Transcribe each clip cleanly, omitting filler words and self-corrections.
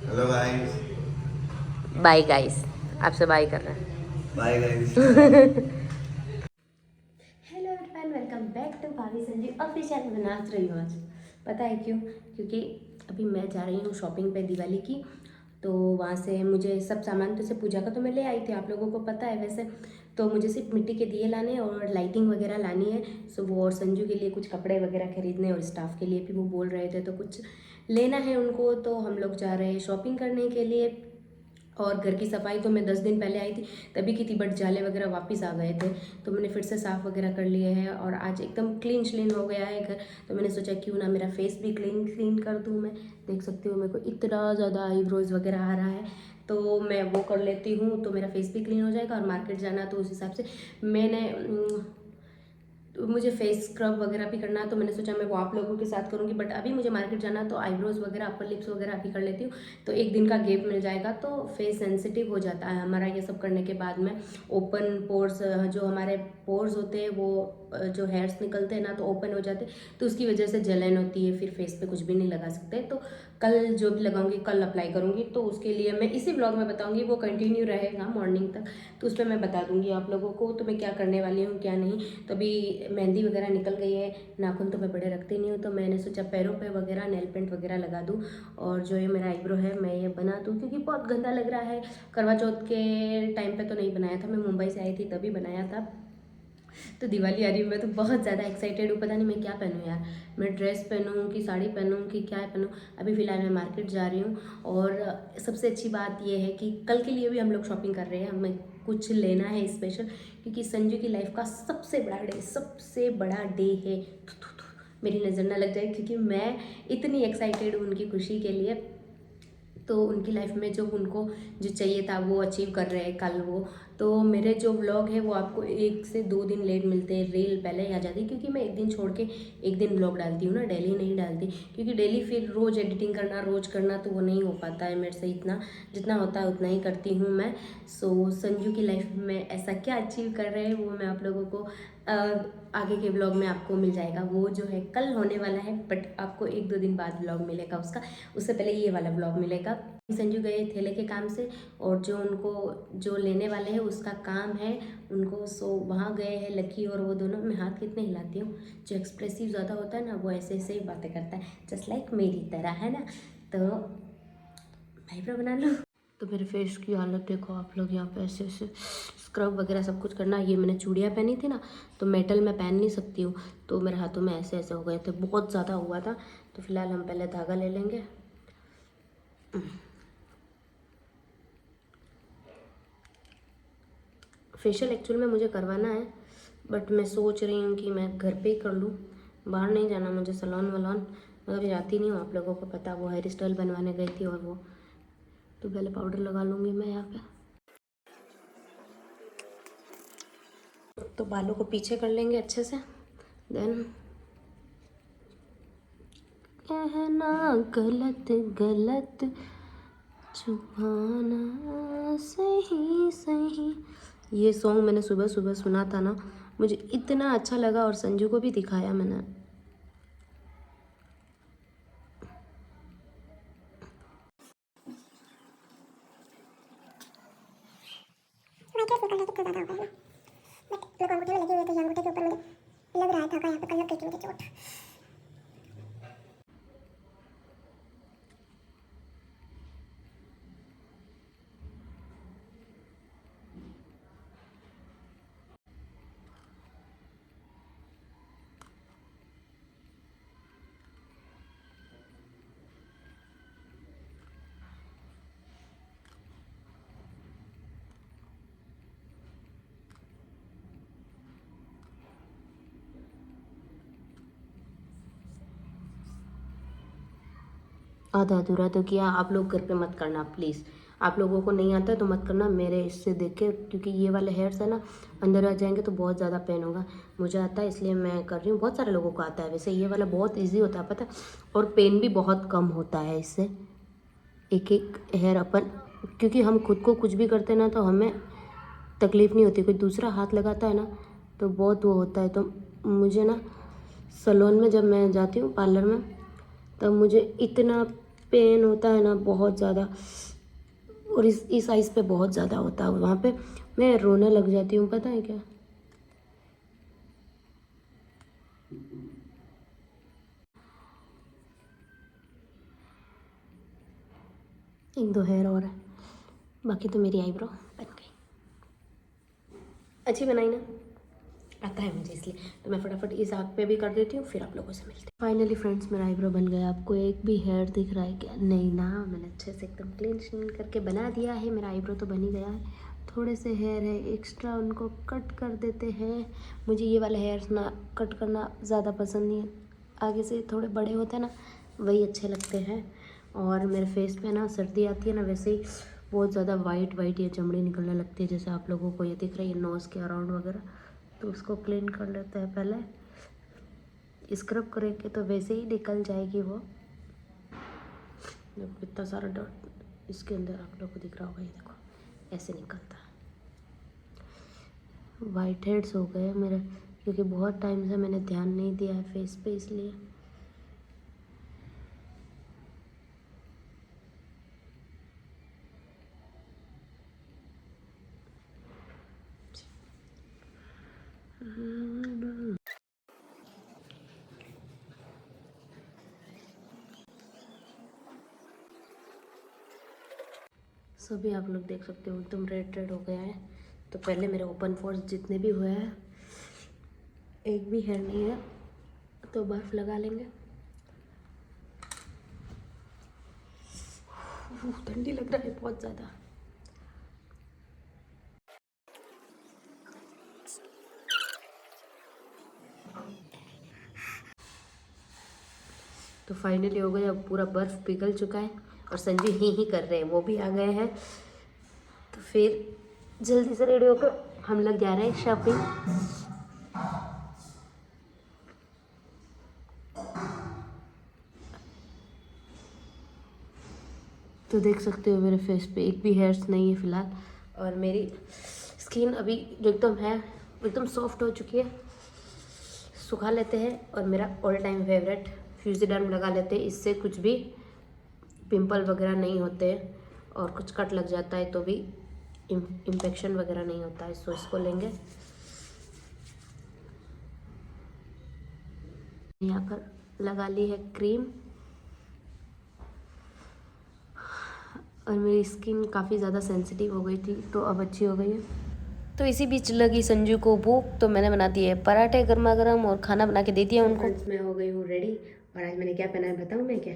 Hello guys. Bye guys, आपसे bye कर रहे हैं। Bye guys. Hello everyone, welcome back to Bhabhi Sanjeev official. मैं नाच रही हूँ आज। पता है क्यों? क्योंकि अभी मैं जा रही हूँ शॉपिंग पे दिवाली की। तो वहाँ से मुझे सब सामान तो से पूजा का तो मैं ले आई थी, आप लोगों को पता है वैसे। तो मुझे सिर्फ मिट्टी के दिए लाने और लाइटिंग वगैरह लानी है। सो वो और संजू के लिए कुछ कपड़े वगैरह खरीदने और स्टाफ के लिए भी वो बोल रहे थे तो कुछ लेना है उनको। तो हम लोग जा रहे हैं शॉपिंग करने के लिए। और घर की सफाई तो मैं 10 दिन पहले आई थी तभी की थी, बट जाले वगैरह वापस आ गए थे तो मैंने फिर से साफ़ वगैरह कर लिए हैं और आज एकदम क्लीन श्लीन हो गया है घर। तो मैंने सोचा क्यों ना मेरा फेस भी क्लीन क्लीन कर दूँ मैं। देख सकती हूँ मेरे को इतना ज़्यादा आईब्रोज वगैरह आ रहा है, तो मैं वो कर लेती हूँ तो मेरा फेस भी क्लीन हो जाएगा। और मार्केट जाना तो उस हिसाब से मैंने तो मुझे फेस स्क्रब वगैरह भी करना है तो मैंने सोचा मैं वो आप लोगों के साथ करूँगी। बट अभी मुझे मार्केट जाना तो आईब्रोज वगैरह अपर लिप्स वगैरह अभी कर लेती हूँ तो एक दिन का गैप मिल जाएगा तो फेस सेंसिटिव हो जाता है हमारा ये सब करने के बाद में। ओपन पोर्स, जो हमारे पोर्स होते हैं वो जो हेयर्स निकलते हैं ना तो ओपन हो जाते हैं तो उसकी वजह से जलन होती है, फिर फेस पे कुछ भी नहीं लगा सकते। तो कल जो भी लगाऊंगी कल अप्लाई करूँगी तो उसके लिए मैं इसी ब्लॉग में बताऊँगी, वो कंटिन्यू रहेगा मॉर्निंग तक। तो उस पर मैं बता दूँगी आप लोगों को तो मैं क्या करने वाली हूँ क्या नहीं। तो अभी मेहंदी वगैरह निकल गई है, नाखून तो मैं बड़े रखती नहीं हूँ तो मैंने सोचा पैरों पे वगैरह नेल पेंट वगैरह लगा दूँ। और जो ये मेरा आईब्रो है मैं ये बना दूँ क्योंकि बहुत गंदा लग रहा है। करवा चौथ के टाइम पे तो नहीं बनाया था, मैं मुंबई से आई थी तभी बनाया था। तो दिवाली आ रही है, मैं तो बहुत ज़्यादा एक्साइटेड हूँ। पता नहीं मैं क्या पहनूँ यार, मैं ड्रेस पहनूँ कि साड़ी पहनूँ कि क्या पहनूँ। अभी फ़िलहाल मैं मार्केट जा रही हूँ और सबसे अच्छी बात यह है कि कल के लिए भी हम लोग शॉपिंग कर रहे हैं, हमें कुछ लेना है स्पेशल क्योंकि संजू की लाइफ का सबसे बड़ा डे है। मेरी नज़र ना लग जाए क्योंकि मैं इतनी एक्साइटेड हूँ उनकी खुशी के लिए। तो उनकी लाइफ में जो उनको जो चाहिए था वो अचीव कर रहे हैं कल वो। तो मेरे जो व्लॉग है वो आपको 1 से 2 दिन लेट मिलते हैं, रील पहले ही आ जाती है क्योंकि मैं एक दिन छोड़ के एक दिन व्लॉग डालती हूँ ना, डेली नहीं डालती क्योंकि डेली फिर रोज़ एडिटिंग करना रोज़ करना तो वो नहीं हो पाता है मेरे से। इतना जितना होता है उतना ही करती हूँ मैं। सो संजू की लाइफ में ऐसा क्या अचीव कर रहे हैं वो मैं आप लोगों को आगे के ब्लॉग में आपको मिल जाएगा। वो जो है कल होने वाला है बट आपको 1-2 दिन बाद ब्लॉग मिलेगा उसका, उससे पहले ये वाला ब्लॉग मिलेगा। संजू गए थैले के काम से और जो उनको जो लेने वाले हैं उसका काम है उनको, सो वहाँ गए हैं लकी और वो दोनों। मैं हाथ कितने हिलाती हूँ, जो एक्सप्रेसिव ज़्यादा होता है ना वो ऐसे ऐसे ही बातें करता है जस्ट लाइक मेरी तरह, है ना। तो आईब्रो बना लो। तो मेरे फेस की हालत देखो आप लोग, यहाँ पे ऐसे ऐसे स्क्रब वगैरह सब कुछ करना। ये मैंने चूड़ियाँ पहनी थी ना तो मेटल में पहन नहीं सकती हूँ तो मेरे हाथों में ऐसे ऐसे हो गए थे, बहुत ज़्यादा हुआ था। तो फिलहाल हम पहले धागा ले लेंगे। फेशियल एक्चुअल में मुझे करवाना है बट मैं सोच रही हूँ कि मैं घर पे ही कर लूँ, बाहर नहीं जाना मुझे सलोन वलोन। मैं अभी जाती नहीं हूँ, आप लोगों को पता, वो हेयर स्टाइल बनवाने गई थी और वो तो पहले पाउडर लगा लूँगी मैं यहाँ पे। तो बालों को पीछे कर लेंगे अच्छे से, देन कहना गलत गलत छुपाना सही सही। ये सॉन्ग मैंने सुबह सुबह सुना था ना, मुझे इतना अच्छा लगा और संजू को भी दिखाया मैंने। लोग अंगूठे में लगे हुए थे, ये अंगूठे के ऊपर मुझे लग रहा था यहाँ पे कल लग गई थी मुझे चोट। आधा अधूरा तो किया, आप लोग घर पे मत करना प्लीज़। आप लोगों को नहीं आता है तो मत करना मेरे इससे देख के, क्योंकि ये वाले हेयर्स है ना अंदर आ जाएंगे तो बहुत ज़्यादा पेन होगा। मुझे आता है इसलिए मैं कर रही हूँ, बहुत सारे लोगों को आता है वैसे, ये वाला बहुत इजी होता है पता है, और पेन भी बहुत कम होता है इससे। एक एक हेयर अपन, क्योंकि हम खुद को कुछ भी करते हैं ना तो हमें तकलीफ़ नहीं होती, कोई दूसरा हाथ लगाता है ना तो बहुत वो होता है। तो मुझे ना सलोन में जब मैं जाती हूँ पार्लर में तब मुझे इतना पेन होता है ना बहुत ज़्यादा, और इस आइज़ पे बहुत ज़्यादा होता है, वहाँ पे मैं रोने लग जाती हूँ, पता है क्या। एक दो हेयर और है, बाकी तो मेरी आईब्रो बन गई। अच्छी बनाई ना, आता है मुझे इसलिए, तो मैं फटाफट इस आग पे भी कर देती हूँ, फिर आप लोगों से मिलती हूँ। फाइनली फ्रेंड्स, मेरा आईब्रो बन गया। आपको एक भी हेयर दिख रहा है क्या? नहीं ना, मैंने अच्छे से एकदम क्लीन श्लीन करके बना दिया है। मेरा आईब्रो तो बन ही गया है, थोड़े से हेयर है एक्स्ट्रा, उनको कट कर देते हैं। मुझे ये वाले हेयर्स ना कट करना ज़्यादा पसंद नहीं है, आगे से थोड़े बड़े होते हैं ना, वही अच्छे लगते हैं। और मेरे फेस पे ना सर्दी आती है ना, वैसे ही बहुत ज़्यादा वाइट वाइट ये चमड़ी निकलने लगती है, जैसे आप लोगों को ये दिख रही है नोज़ के अराउंड वगैरह। तो उसको क्लीन कर लेते हैं पहले, स्क्रब करेंगे तो वैसे ही निकल जाएगी वो। देखो इतना सारा डॉट इसके अंदर आप लोगों को दिख रहा होगा, ये देखो ऐसे निकलता है। वाइट हेड्स हो गए मेरे, क्योंकि बहुत टाइम से मैंने ध्यान नहीं दिया है फेस पे, इसलिए। सभी आप लोग देख सकते हो एकदम रेड रेड हो गया है। तो पहले मेरे ओपन पोर्स जितने भी हुए हैं, एक भी हेयर नहीं है, तो बर्फ़ लगा लेंगे। ठंडी लग रहा है बहुत ज़्यादा। तो फाइनली हो गया, अब पूरा बर्फ़ पिघल चुका है और संजू ही कर रहे हैं, वो भी आ गए हैं। तो फिर जल्दी से रेडी होकर हम लोग जा रहे हैं शॉपिंग। तो देख सकते हो मेरे फेस पे एक भी हेयर्स नहीं है फ़िलहाल, और मेरी स्किन अभी जो एकदम है एकदम सॉफ्ट हो चुकी है। सुखा लेते हैं, और मेरा ऑल टाइम फेवरेट फ्यूजीडर्म लगा लेते हैं, इससे कुछ भी पिंपल वगैरह नहीं होते, और कुछ कट लग जाता है तो भी इन्फेक्शन वगैरह नहीं होता है। सो इसको लेंगे। यहाँ पर लगा ली है क्रीम, और मेरी स्किन काफ़ी ज़्यादा सेंसिटिव हो गई थी, तो अब अच्छी हो गई है। तो इसी बीच लगी संजू को भूख, तो मैंने बना दिए पराठे गर्मा गर्म और खाना बना के दे दिया उनको। मैं हो गई हूँ रेडी, और आज मैंने क्या पहना है बताऊँ मैं क्या?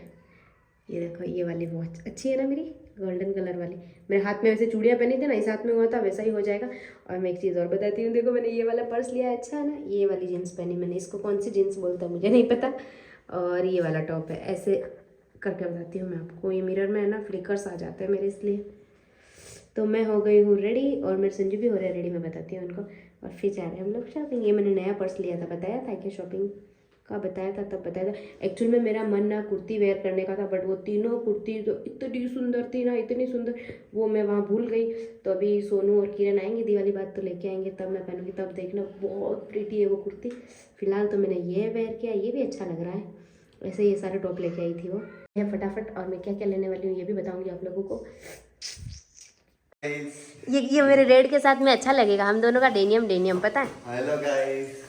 ये देखो, ये वाली वॉच अच्छी है ना मेरी, गोल्डन कलर वाली। मेरे हाथ में वैसे चूड़ियाँ पहनी थी ना, इस हाथ में हुआ था, वैसा ही हो जाएगा। और मैं एक चीज़ और बताती हूँ, देखो मैंने ये वाला पर्स लिया है, अच्छा है ना। ये वाली जीन्स पहनी मैंने, इसको कौन सी जीन्स बोलता है मुझे नहीं पता। और ये वाला टॉप है, ऐसे करके बताती हूँ मैं आपको। ये मिरर में है ना, फ्लिकर्स आ जाते हैं मेरे, इसलिए। तो मैं हो गई हूँ रेडी, और मेरे संजू भी हो रहे हैं रेडी, मैं बताती हूँ उनको। और फिर जा रहे हैं हम लोग शॉपिंग। ये मैंने नया पर्स लिया था, बताया था कि शॉपिंग का बताया था, तब बताया था। एक्चुअल में मेरा मन ना कुर्ती वेयर करने का था, बट वो तीनों कुर्ती तो इतनी सुंदर थी ना, इतनी सुंदर, वो मैं वहाँ भूल गई। तो अभी सोनू और किरण आएंगे दिवाली बाद, तो लेके आएंगे, तब मैं पहनूंगी, तब देखना बहुत प्रीटी है वो कुर्ती। फिलहाल तो मैंने ये वेयर किया, ये भी अच्छा लग रहा है। वैसे ये सारे टॉप लेके आई थी वो। ये फटाफट, और मैं क्या क्या लेने वाली हूँ ये भी बताऊँगी आप लोगों को। ये मेरे रेड के साथ में अच्छा लगेगा, हम दोनों का डेनियम पता है। Hello guys,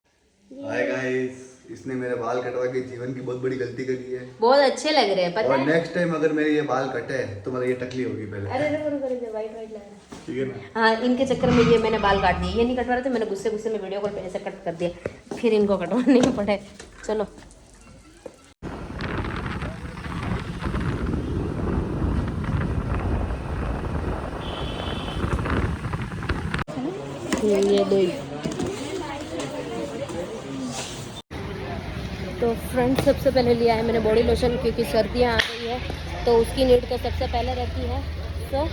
hi guys. इसने मेरे बाल कटवा के जीवन की बहुत बड़ी गलती करी है। बहुत अच्छे लग रहे हैं पता और है। नेक्स्ट टाइम अगर मेरे ये बाल कटे तो मतलब ये टकली होगी पहले। अरे रुको, वाइट लग रहा है। ठीक है ना? हाँ, इनके चक्कर में ये मैंने बाल काट दिए, ये नहीं कटवा रहे थे, मैंने गुस्से में वीडियो कॉल पे ऐसे कट कर दिया, फिर इनको कटवाने पड़े। चलो ये दो ही। तो फ्रेंड, सबसे पहले लिया है मैंने बॉडी लोशन, क्योंकि सर्दियाँ आ गई है, तो उसकी नीड तो सबसे पहले रहती है। तो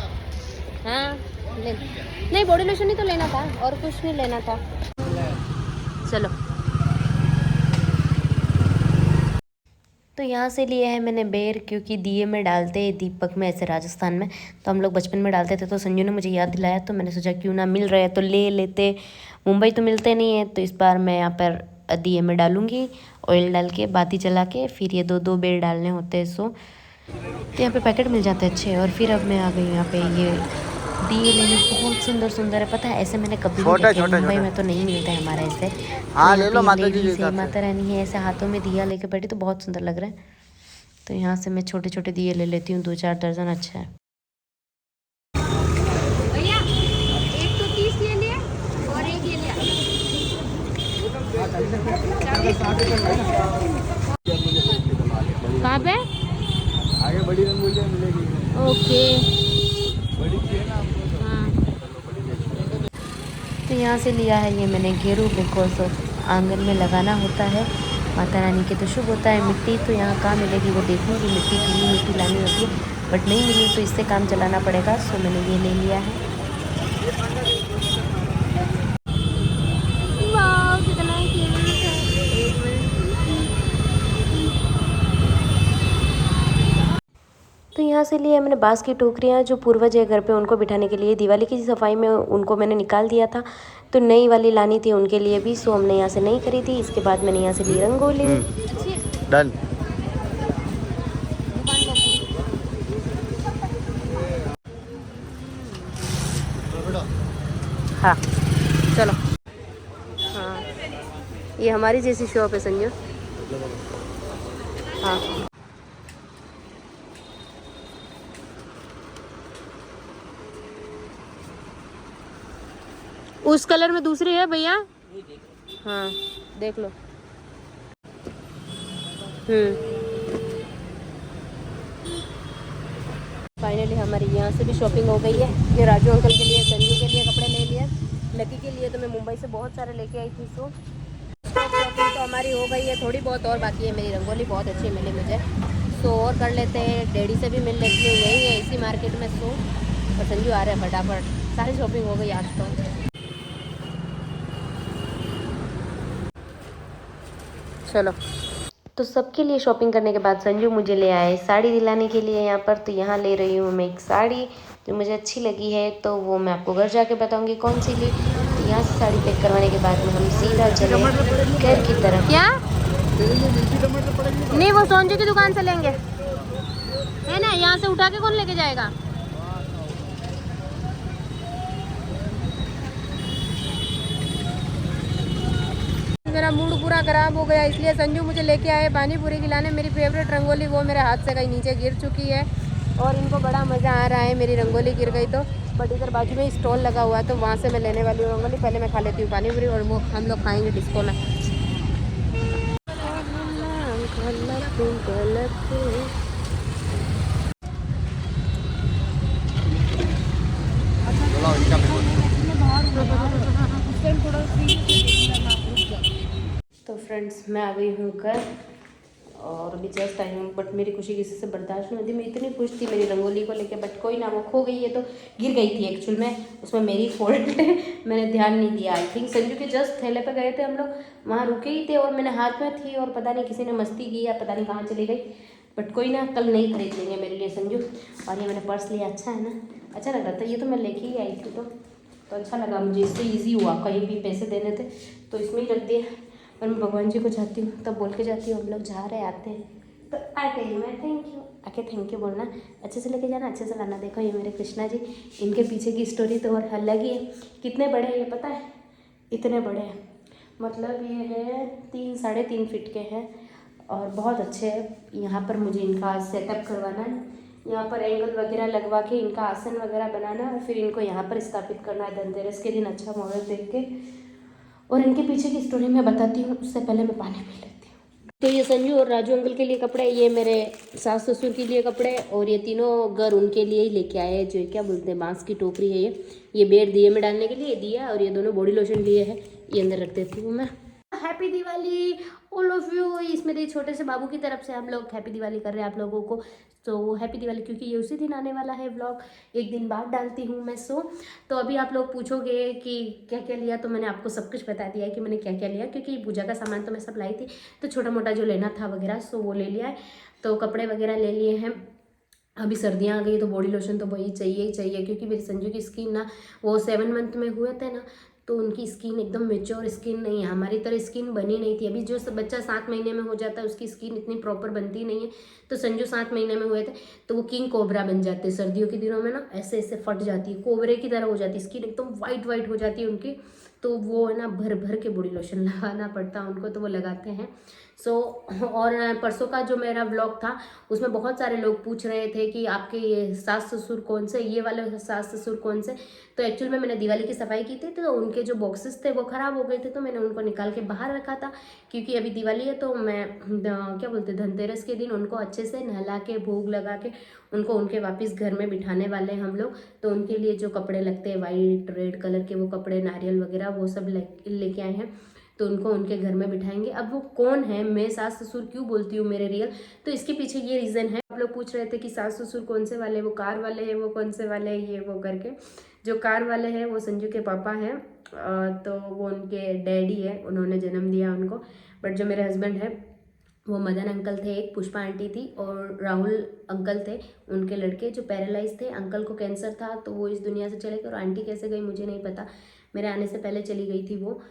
हाँ नहीं, बॉडी लोशन ही तो लेना था, और कुछ नहीं लेना था। चलो, तो यहाँ से लिया है मैंने बेर, क्योंकि दिए में डालते हैं दीपक में, ऐसे राजस्थान में, तो हम लोग बचपन में डालते थे। तो संजू ने मुझे याद दिलाया, तो मैंने सोचा क्यों ना, मिल रहे हैं तो ले लेते। मुंबई तो मिलते नहीं है, तो इस बार मैं यहाँ पर दिए में डालूँगी, ऑयल डाल के बाती जला के, फिर ये दो बेर डालने होते हैं। सो तो यहाँ पे पैकेट मिल जाते हैं अच्छे। और फिर अब मैं आ गई यहाँ पे ये दिए लेने। बहुत सुंदर सुंदर है, पता है ऐसे मैंने कभी नहीं देखे मुंबई में, तो नहीं मिलता है हमारे ऐसे। हाँ, तो ले लो यहाँ पे माता जी के लेडीज है, हिसाब से। माता रानी है, ऐसे हाथों में दिया लेके बैठी, तो बहुत सुंदर लग रहा है। तो यहाँ से मैं छोटे छोटे दिए ले लेती हूँ, 2-4 दर्जन। अच्छा है। भैया एक तो 30 ले लिया और एक ये लिया। कहाँ पे? आगे बड़ी रंगोलियाँ मिलेगी। ओके। बड़ी चाहिए ना आपको? हाँ, तो यहाँ से लिया है ये मैंने घेरू, बिकॉज ऑफ आंगन में लगाना होता है माता रानी के, तो शुभ होता है। मिट्टी तो यहाँ कहाँ मिलेगी वो देखूँगी, मिट्टी गीली मिट्टी लानी होती है, बट नहीं मिली तो इससे काम चलाना पड़ेगा। सो मैंने ये ले लिया है। वाह कितना क्यूट है। एक मिनट। तो यहाँ से लिए मैंने बांस की टोकरियाँ, जो पूर्वज है घर पे उनको बिठाने के लिए। दिवाली की सफाई में उनको मैंने निकाल दिया था, तो नई वाली लानी थी उनके लिए भी। सो हमने यहाँ से नहीं खरीदी। इसके बाद मैंने यहाँ से ली रंगोली। डन। हाँ चलो। हाँ ये हमारी जैसी शॉप है संजू। हाँ उस कलर में दूसरी है भैया। हाँ देख लो। फाइनली हमारी यहाँ से भी शॉपिंग हो गई है। ये राजू अंकल के लिए, संजू के लिए कपड़े ले लिए। लकी के लिए तो मैं मुंबई से बहुत सारे लेके आई थी। सो शॉपिंग तो हमारी हो गई है, थोड़ी बहुत और बाकी है। मेरी रंगोली बहुत अच्छी मिली मुझे, सो और कर लेते हैं। डैडी से भी मिल लेती हूँ, यही है इसी मार्केट में। सो और संजू आ रहे हैं फटाफट। सारी शॉपिंग हो गई आज तो। चलो, तो सबके लिए शॉपिंग करने के बाद संजू मुझे ले आए साड़ी दिलाने के लिए यहाँ पर। तो यहाँ ले रही हूँ मैं एक साड़ी जो मुझे अच्छी लगी है, तो वो मैं आपको घर जाके बताऊँगी कौन सी ली। तो यहाँ से साड़ी पैक करवाने के बाद में हम सीधा चले घर की तरफ। क्या नहीं, वो संजू की दुकान से लेंगे, है ना। यहाँ से उठा के कौन लेके जाएगा। मेरा मूड पूरा ख़राब हो गया, इसलिए संजू मुझे लेके आए पानी पूरी खिलाने। मेरी फेवरेट रंगोली वो मेरे हाथ से कहीं नीचे गिर चुकी है और इनको बड़ा मज़ा आ रहा है। मेरी रंगोली गिर गई तो, बट इधर बाजू में स्टॉल लगा हुआ है तो वहाँ से मैं लेने वाली हूँ रंगोली। पहले मैं खा लेती हूँ पानी पूरी और वो हम लोग खाएँगे डिस्को में। तो फ्रेंड्स मैं आ गई हूँ घर और अभी जस्ट आई हूँ, बट मेरी खुशी किसी से बर्दाश्त नहीं होती। मैं इतनी खुश थी मेरी रंगोली को लेके, बट कोई ना, वो खो गई है तो गिर गई थी एक्चुअल में, उसमें मेरी फॉल्ट है। मैंने ध्यान नहीं दिया। आई थिंक संजू के जस्ट थैले पे गए थे हम लोग, वहाँ रुके ही थे और मैंने हाथ में थी और पता नहीं किसी ने मस्ती की या पता नहीं कहाँ चली गई। बट कोई ना, कल नहीं खरीद लेंगे मेरे लिए संजू। और ये मैंने पर्स लिया, अच्छा है ना, अच्छा लग रहा था। ये तो मैं लेके ही आई थी तो अच्छा लगा मुझे, इससे ईजी हुआ। कहीं भी पैसे देने थे तो इसमें ही रख दिए। और मैं भगवान जी को जाती हूँ तब बोल के जाती हूँ हम लोग जा रहे आते हैं तो आ गई मैं। थैंक यू, आके थैंक यू बोलना, अच्छे से लेके जाना, अच्छे से लाना। देखो ये मेरे कृष्णा जी, इनके पीछे की स्टोरी तो और अलग ही है। कितने बड़े हैं ये पता है, इतने बड़े हैं, मतलब ये है 3-3.5 फीट के हैं और बहुत अच्छे हैं। यहाँ पर मुझे इनका सेटअप करवाना है, यहाँ पर एंगल वगैरह लगवा के इनका आसन वगैरह बनाना और फिर इनको यहाँ पर स्थापित करना है धनतेरस के दिन, अच्छा मुहूर्त देख के। और इनके पीछे की स्टोरी मैं बताती हूँ, उससे पहले मैं पानी पी लेती हूँ। तो ये संजू और राजू अंकल के लिए कपड़े, ये मेरे सास ससुर के लिए कपड़े, और ये तीनों घर उनके लिए ही लेके आए हैं। जो क्या बोलते हैं, बांस की टोकरी है ये बेड दिए में डालने के लिए दिया, और ये दोनों बॉडी लोशन लिए हैं, ये अंदर रख देती हूँ मैं। Happy Diwali all of you. इसमें मेरे छोटे से बाबू की तरफ से हम लोग हैप्पी दिवाली कर रहे हैं आप लोगों को। तो हैप्पी दिवाली, क्योंकि ये उसी दिन आने वाला है व्लॉग, एक दिन बाद डालती हूँ मैं। तो अभी आप लोग पूछोगे कि क्या क्या लिया, तो मैंने आपको सब कुछ बता दिया है कि मैंने क्या क्या लिया, क्योंकि पूजा का सामान तो मैं सब लाई थी, तो छोटा मोटा जो लेना था वगैरह वो ले लिया है। तो कपड़े वगैरह ले लिए हैं। अभी सर्दियाँ आ गई तो बॉडी लोशन तो वही चाहिए ही चाहिए, क्योंकि मेरी संजू की स्किन ना, वो 7 मंथ में हुए थे ना, तो उनकी स्किन एकदम मेच्योर स्किन नहीं है, हमारी तरह स्किन बनी नहीं थी। अभी जो बच्चा 7 महीने में हो जाता है उसकी स्किन इतनी प्रॉपर बनती नहीं है, तो संजू 7 महीने में हुए थे तो वो किंग कोबरा बन जाते हैं। सर्दियों के दिनों में ना ऐसे ऐसे फट जाती है, कोबरे की तरह हो जाती है स्किन, एकदम वाइट वाइट हो जाती है उनकी। तो वो है ना भर भर के बॉडी लोशन लगाना पड़ता है उनको, तो वो लगाते हैं। और परसों का जो मेरा व्लॉग था उसमें बहुत सारे लोग पूछ रहे थे कि आपके ये सास ससुर कौन से, ये वाले सास ससुर कौन से। तो एक्चुअल में मैंने दिवाली की सफाई की थी, तो उनके जो बॉक्सेस थे वो ख़राब हो गए थे, तो मैंने उनको निकाल के बाहर रखा था। क्योंकि अभी दिवाली है तो मैं क्या बोलते धनतेरस के दिन उनको अच्छे से नहला के भोग लगा के उनको उनके वापस घर में बिठाने वाले हैं हम लोग। तो उनके लिए जो कपड़े लगते हैं वाइट रेड कलर के, वो कपड़े नारियल वगैरह वो सब लेके आए हैं, तो उनको उनके घर में बिठाएंगे। अब वो कौन है, मैं सास ससुर क्यों बोलती हूँ मेरे रियल, तो इसके पीछे ये रीज़न है। आप लोग पूछ रहे थे कि सास ससुर कौन से वाले, वो कार वाले हैं, वो कौन से वाले हैं, ये वो करके। जो कार वाले हैं वो संजू के पापा हैं, तो वो उनके डैडी है, उन्होंने जन्म दिया उनको। बट जो मेरे हस्बैंड है वो मदन अंकल थे, एक पुष्पा आंटी थी और राहुल अंकल थे, उनके लड़के जो पैरालाइज थे। अंकल को कैंसर था तो वो इस दुनिया से चले गए, और आंटी कैसे गई मुझे नहीं पता, मेरे आने से पहले चली गई थी वो।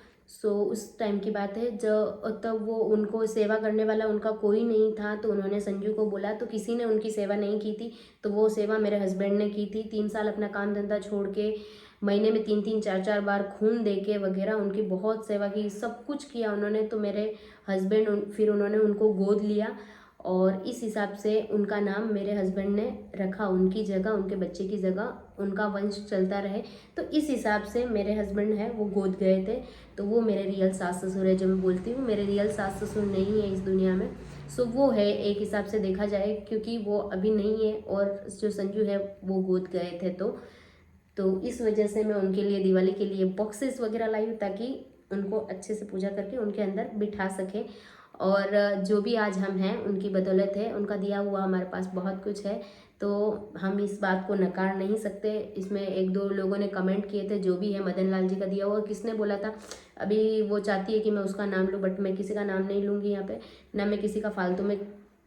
उस टाइम की बात है जब तब वो उनको सेवा करने वाला उनका कोई नहीं था, तो उन्होंने संजू को बोला, तो किसी ने उनकी सेवा नहीं की थी, तो वो सेवा मेरे हस्बैंड ने की थी। 3 साल अपना काम धंधा छोड़ के महीने में 3-3 4-4 बार खून दे के वगैरह उनकी बहुत सेवा की, सब कुछ किया उन्होंने। तो मेरे हस्बैंड फिर उन्होंने उनको गोद लिया, और इस हिसाब से उनका नाम मेरे हस्बैंड ने रखा, उनकी जगह, उनके बच्चे की जगह उनका वंश चलता रहे। तो इस हिसाब से मेरे हस्बैंड है वो गोद गए थे, तो वो मेरे रियल सास ससुर है। जो मैं बोलती हूँ मेरे रियल सास ससुर नहीं है इस दुनिया में, वो है एक हिसाब से देखा जाए, क्योंकि वो अभी नहीं है और जो संजू है वो गोद गए थे। तो इस वजह से मैं उनके लिए दिवाली के लिए बॉक्सेस वगैरह लाई हूँ, ताकि उनको अच्छे से पूजा करके उनके अंदर बिठा सके। और जो भी आज हम हैं उनकी बदौलत है, उनका दिया हुआ हमारे पास बहुत कुछ है, तो हम इस बात को नकार नहीं सकते। इसमें 1-2 लोगों ने कमेंट किए थे, जो भी है मदन लाल जी का दिया हुआ, किसने बोला था, अभी वो चाहती है कि मैं उसका नाम लूँ, बट मैं किसी का नाम नहीं लूँगी यहाँ पे, ना मैं किसी का फालतू में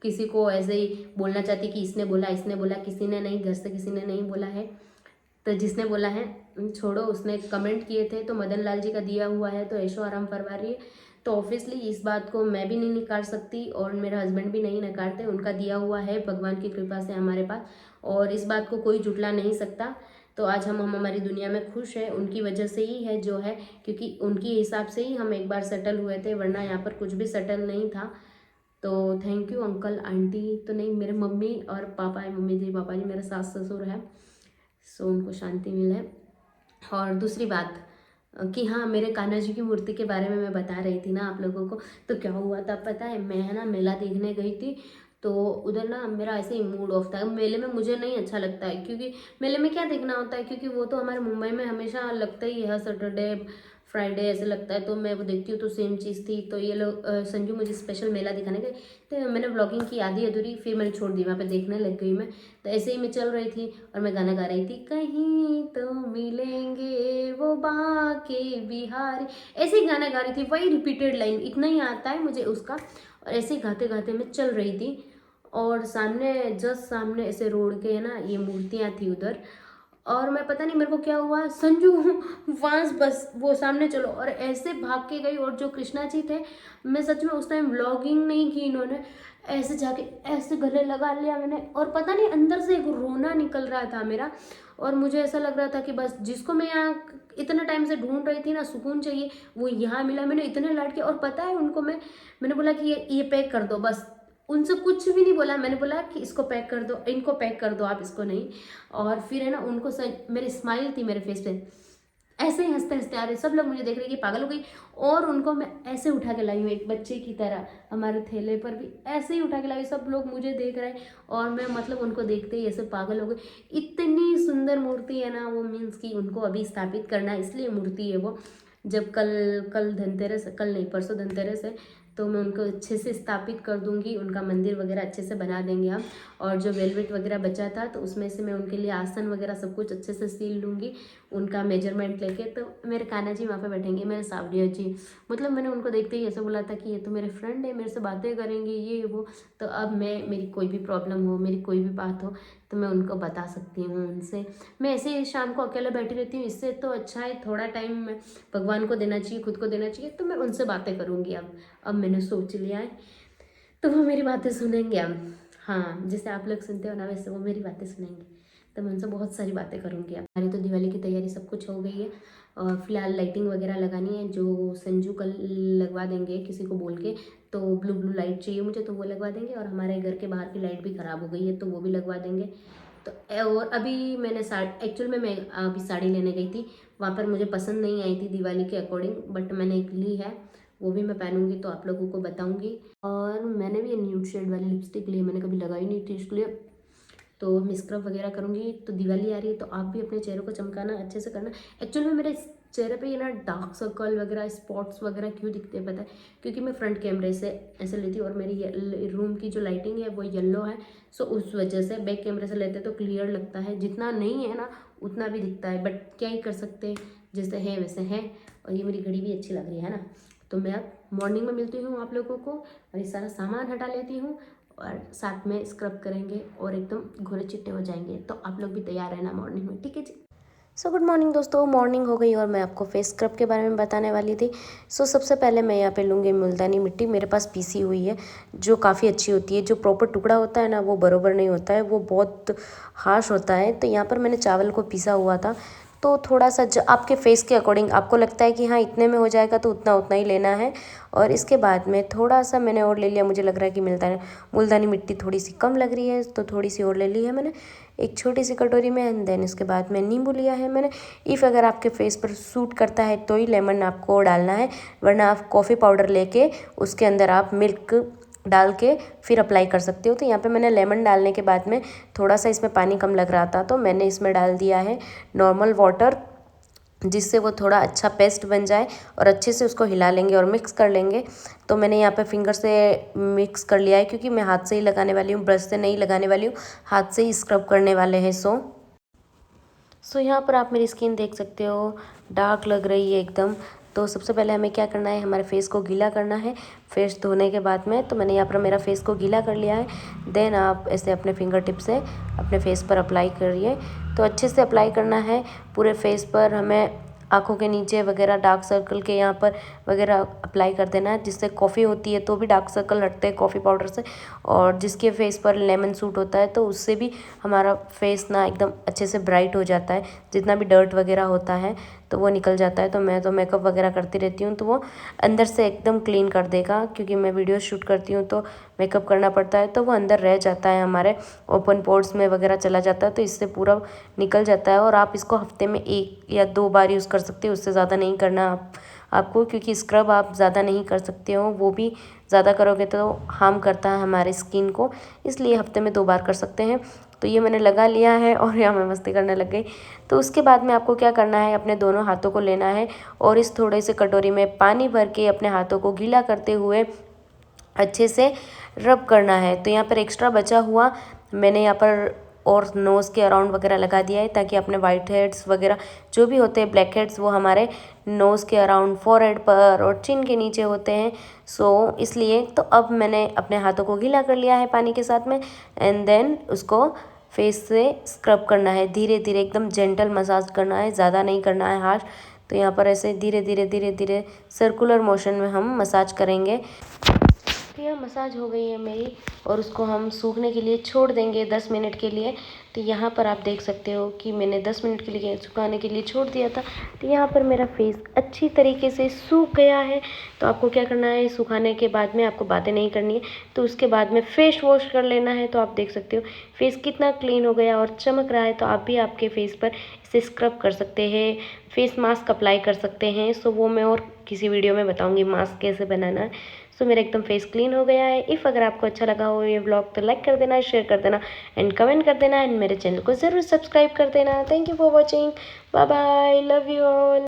किसी को ऐसे ही बोलना चाहती कि इसने बोला, किसी ने नहीं, घर से किसी ने नहीं बोला है। तो जिसने बोला है छोड़ो, उसने कमेंट किए थे, तो मदन लाल जी का दिया हुआ है तो ऐशो आराम फरवा रही है, तो ऑब्वियसली इस बात को मैं भी नहीं नकार सकती और मेरा हस्बैंड भी नहीं नकारते। उनका दिया हुआ है भगवान की कृपा से हमारे पास, और इस बात को कोई जुटला नहीं सकता। तो आज हम हमारी दुनिया में खुश है, उनकी वजह से ही है जो है, क्योंकि उनके हिसाब से ही हम एक बार सेटल हुए थे, वरना यहाँ पर कुछ भी सेटल नहीं था। तो थैंक यू अंकल आंटी, तो नहीं, मेरे मम्मी और पापा है, मम्मी जी पापा जी, मेरे सास ससुर है, उनको शांति मिले। और दूसरी बात कि हाँ, मेरे कान्हा जी की मूर्ति के बारे में मैं बता रही थी ना आप लोगों को, तो क्या हुआ था पता है, मैं है ना मेला देखने गई थी, तो उधर ना मेरा ऐसे ही मूड ऑफ था। मेले में मुझे नहीं अच्छा लगता है, क्योंकि मेले में क्या देखना होता है, क्योंकि वो तो हमारे मुंबई में हमेशा लगता ही है, सैटरडे फ्राइडे ऐसे लगता है, तो मैं वो देखती हूँ, तो सेम चीज़ थी। तो ये लोग संजू मुझे स्पेशल मेला दिखाने गए, तो मैंने व्लॉगिंग की आधी अधूरी, फिर मैंने छोड़ दी, वहाँ पे देखने लग गई मैं। तो ऐसे ही मैं चल रही थी और मैं गाना गा रही थी, कहीं तो मिलेंगे वो बाके बिहारी, ऐसे ही गाना गा रही थी, वही रिपीटेड लाइन, इतना ही आता है मुझे उसका। और ऐसे ही गाते गाते मैं चल रही थी, और सामने जस्ट सामने ऐसे रोड के है ना ये मूर्तियाँ थी उधर, और मैं पता नहीं मेरे को क्या हुआ, संजू वहाँ बस वो सामने चलो, और ऐसे भाग के गई। और जो कृष्णा जी थे, मैं सच में उस टाइम व्लॉगिंग नहीं की, इन्होंने ऐसे जाके ऐसे गले लगा लिया मैंने, और पता नहीं अंदर से एक रोना निकल रहा था मेरा, और मुझे ऐसा लग रहा था कि बस जिसको मैं यहाँ इतने टाइम से ढूंढ रही थी ना, सुकून चाहिए, वो यहाँ मिला। मैंने इतने लाड किया, और पता है उनको मैंने बोला कि ये पैक कर दो, बस उनसे कुछ भी नहीं बोला, मैंने बोला कि इसको पैक कर दो, इनको पैक कर दो आप, इसको नहीं। और फिर है ना उनको मेरी स्माइल थी मेरे फेस पे, ऐसे ही हंसते हंसते आ रहे, सब लोग मुझे देख रहे कि पागल हो गई, और उनको मैं ऐसे उठा के लाई हूँ एक बच्चे की तरह, हमारे थैले पर भी ऐसे ही उठा के लाई, सब लोग मुझे देख रहे हैं, और मैं मतलब उनको देखते ही ऐसे पागल हो गई। इतनी सुंदर मूर्ति है ना वो, मीन्स कि उनको अभी स्थापित करना, इसलिए मूर्ति है वो। जब कल धनतेरस, कल नहीं परसों धनतेरस है, तो मैं उनको अच्छे से स्थापित कर दूंगी, उनका मंदिर वगैरह अच्छे से बना देंगे हम। और जो वेलवेट वगैरह बचा था तो उसमें से मैं उनके लिए आसन वगैरह सब कुछ अच्छे से सील लूँगी, उनका मेजरमेंट लेके। तो मेरे कान्हा जी वहाँ पे बैठेंगे, मेरे सावरिया जी, मतलब मैंने उनको देखते ही ऐसा बोला था कि ये तो मेरे फ्रेंड है, मेरे से बातें करेंगे ये वो। तो अब मैं, मेरी कोई भी प्रॉब्लम हो, मेरी कोई भी बात हो तो मैं उनको बता सकती हूँ उनसे। मैं ऐसे ही शाम को अकेले बैठी रहती हूँ, इससे तो अच्छा है थोड़ा टाइम मैं भगवान को देना चाहिए, खुद को देना चाहिए। तो मैं उनसे बातें करूँगी अब मैंने सोच लिया है, तो वो मेरी बातें सुनेंगे अब। हाँ, जैसे आप लोग सुनते हो ना, वैसे वो मेरी बातें सुनेंगे। तो मैं उनसे बहुत सारी बातें करूँगी। अब हमारी तो दिवाली की तैयारी सब कुछ हो गई है और फिलहाल लाइटिंग वगैरह लगानी है, जो संजू कल लगवा देंगे किसी को बोल के। तो ब्लू लाइट चाहिए मुझे, तो वो लगवा देंगे। और हमारे घर के बाहर की लाइट भी ख़राब हो गई है, तो वो भी लगवा देंगे। तो और अभी मैंने एक्चुअल में मैं अभी साड़ी लेने गई थी, वहाँ पर मुझे पसंद नहीं आई थी दिवाली के अकॉर्डिंग, बट मैंने एक ली है, वो भी मैं पहनूंगी तो आप लोगों को बताऊंगी। और मैंने भी ये न्यूड शेड वाली लिपस्टिक ली, मैंने कभी लगाई नहीं थी इसलिए। तो मैं स्क्रब वगैरह करूँगी। तो दिवाली आ रही है तो आप भी अपने चेहरे को चमकाना अच्छे से करना। एक्चुअल में मेरे चेहरे पे ये ना डार्क सर्कल वगैरह, स्पॉट्स वगैरह क्यों दिखते हैं पता है, क्योंकि मैं फ्रंट कैमरे से ऐसे लेती हूँ और मेरी रूम की जो लाइटिंग है वो येलो है। सो उस वजह से बैक कैमरे से लेते तो क्लियर लगता है, जितना नहीं है ना उतना भी दिखता है, बट क्या ही कर सकते हैं, जैसे है वैसे है। और ये मेरी घड़ी भी अच्छी लग रही है ना। तो मैं अब मॉर्निंग में मिलती हूँ आप लोगों को और ये सारा सामान हटा लेती हूँ और साथ में स्क्रब करेंगे और एकदम घोड़े चिट्टे हो जाएंगे। तो आप लोग भी तैयार रहना मॉर्निंग में, ठीक है जी। सो गुड मॉर्निंग दोस्तों, मॉर्निंग हो गई और मैं आपको फेस स्क्रब के बारे में बताने वाली थी। सो सबसे पहले मैं यहाँ पे लूँगी मुल्तानी मिट्टी, मेरे पास पीसी हुई है जो काफ़ी अच्छी होती है। जो प्रॉपर टुकड़ा होता है ना वो बराबर नहीं होता है, वो बहुत हार्श होता है। तो यहाँ पर मैंने चावल को पीसा हुआ था, तो थोड़ा सा आपके फेस के अकॉर्डिंग आपको लगता है कि हाँ इतने में हो जाएगा तो उतना ही लेना है। और इसके बाद में थोड़ा सा मैंने और ले लिया, मुझे लग रहा है कि मुल्तानी मिट्टी थोड़ी सी कम लग रही है तो थोड़ी सी और ले ली है मैंने एक छोटी सी कटोरी में। एंड देन इसके बाद में नींबू लिया है मैंने। इफ़ अगर आपके फेस पर सूट करता है तो ही लेमन आपको डालना है, वरना आप कॉफ़ी पाउडर लेके उसके अंदर आप मिल्क डाल के फिर अप्लाई कर सकते हो। तो यहाँ पे मैंने लेमन डालने के बाद में थोड़ा सा इसमें पानी कम लग रहा था तो मैंने इसमें डाल दिया है नॉर्मल वाटर, जिससे वो थोड़ा अच्छा पेस्ट बन जाए और अच्छे से उसको हिला लेंगे और मिक्स कर लेंगे। तो मैंने यहाँ पे फिंगर से मिक्स कर लिया है क्योंकि मैं हाथ से ही लगाने वाली हूँ, ब्रश से नहीं लगाने वाली हूँ, हाथ से ही स्क्रब करने वाले हैं। सो यहाँ पर आप मेरी स्किन देख सकते हो, डार्क लग रही है एकदम। तो सबसे पहले हमें क्या करना है, हमारे फेस को गीला करना है फेस धोने के बाद में। तो मैंने यहाँ पर मेरा फेस को गीला कर लिया है। देन आप ऐसे अपने फिंगर टिप से अपने फेस पर अप्लाई करिए। तो अच्छे से अप्लाई करना है पूरे फेस पर। हमें आँखों के नीचे वगैरह, डार्क सर्कल के यहाँ पर वगैरह अप्लाई कर देना है, जिससे कॉफ़ी होती है तो भी डार्क सर्कल हटते हैं कॉफ़ी पाउडर से। और जिसके फेस पर लेमन सूट होता है तो उससे भी हमारा फेस ना एकदम अच्छे से ब्राइट हो जाता है, जितना भी डर्ट वगैरह होता है तो वो निकल जाता है। तो मैं तो मेकअप वगैरह करती रहती हूँ तो वो अंदर से एकदम क्लीन कर देगा, क्योंकि मैं वीडियो शूट करती हूँ तो मेकअप करना पड़ता है तो वो अंदर रह जाता है, हमारे ओपन पोर्स में वगैरह चला जाता है, तो इससे पूरा निकल जाता है। और आप इसको हफ्ते में 1 या 2 बार यूज़ कर सकते हो, उससे ज़्यादा नहीं करना आपको, क्योंकि स्क्रब आप ज़्यादा नहीं कर सकते हो, वो भी ज़्यादा करोगे तो हार्म करता है हमारे स्किन को, इसलिए हफ्ते में 2 बार कर सकते हैं। तो ये मैंने लगा लिया है और यहाँ मैं मस्ती करने लग गई। तो उसके बाद में आपको क्या करना है, अपने दोनों हाथों को लेना है और इस थोड़े से कटोरी में पानी भर के अपने हाथों को गीला करते हुए अच्छे से रब करना है। तो यहाँ पर एक्स्ट्रा बचा हुआ मैंने यहाँ पर और नोज़ के अराउंड वगैरह लगा दिया है, ताकि अपने वाइट हेड्स वगैरह जो भी होते हैं, ब्लैक हेड्स, वो हमारे नोज़ के अराउंड, फोरहेड पर और चिन के नीचे होते हैं। सो इसलिए तो अब मैंने अपने हाथों को गीला कर लिया है पानी के साथ में। एंड देन उसको फेस से स्क्रब करना है, धीरे धीरे एकदम जेंटल मसाज करना है, ज़्यादा नहीं करना है हार्श। तो यहाँ पर ऐसे धीरे धीरे सर्कुलर मोशन में हम मसाज करेंगे। तो यह मसाज हो गई है मेरी और उसको हम सूखने के लिए छोड़ देंगे 10 मिनट के लिए। तो यहाँ पर आप देख सकते हो कि मैंने 10 मिनट के लिए सुखाने के लिए छोड़ दिया था। तो यहाँ पर मेरा फेस अच्छी तरीके से सूख गया है। तो आपको क्या करना है, सुखाने के बाद में आपको बातें नहीं करनी है, तो उसके बाद में फेस वॉश कर लेना है। तो आप देख सकते हो फेस कितना क्लीन हो गया और चमक रहा है। तो आप भी आपके फेस पर इसे स्क्रब कर सकते हैं, फेस मास्क अप्लाई कर सकते हैं। सो वो मैं और किसी वीडियो में बताऊँगी मास्क कैसे बनाना है। सो मेरा एकदम फेस क्लीन हो गया है। इफ़ अगर आपको अच्छा लगा हो ये व्लॉग तो लाइक कर देना, शेयर कर देना एंड कमेंट कर देना एंड मेरे चैनल को ज़रूर सब्सक्राइब कर देना। Thank you for watching, bye bye, love you all.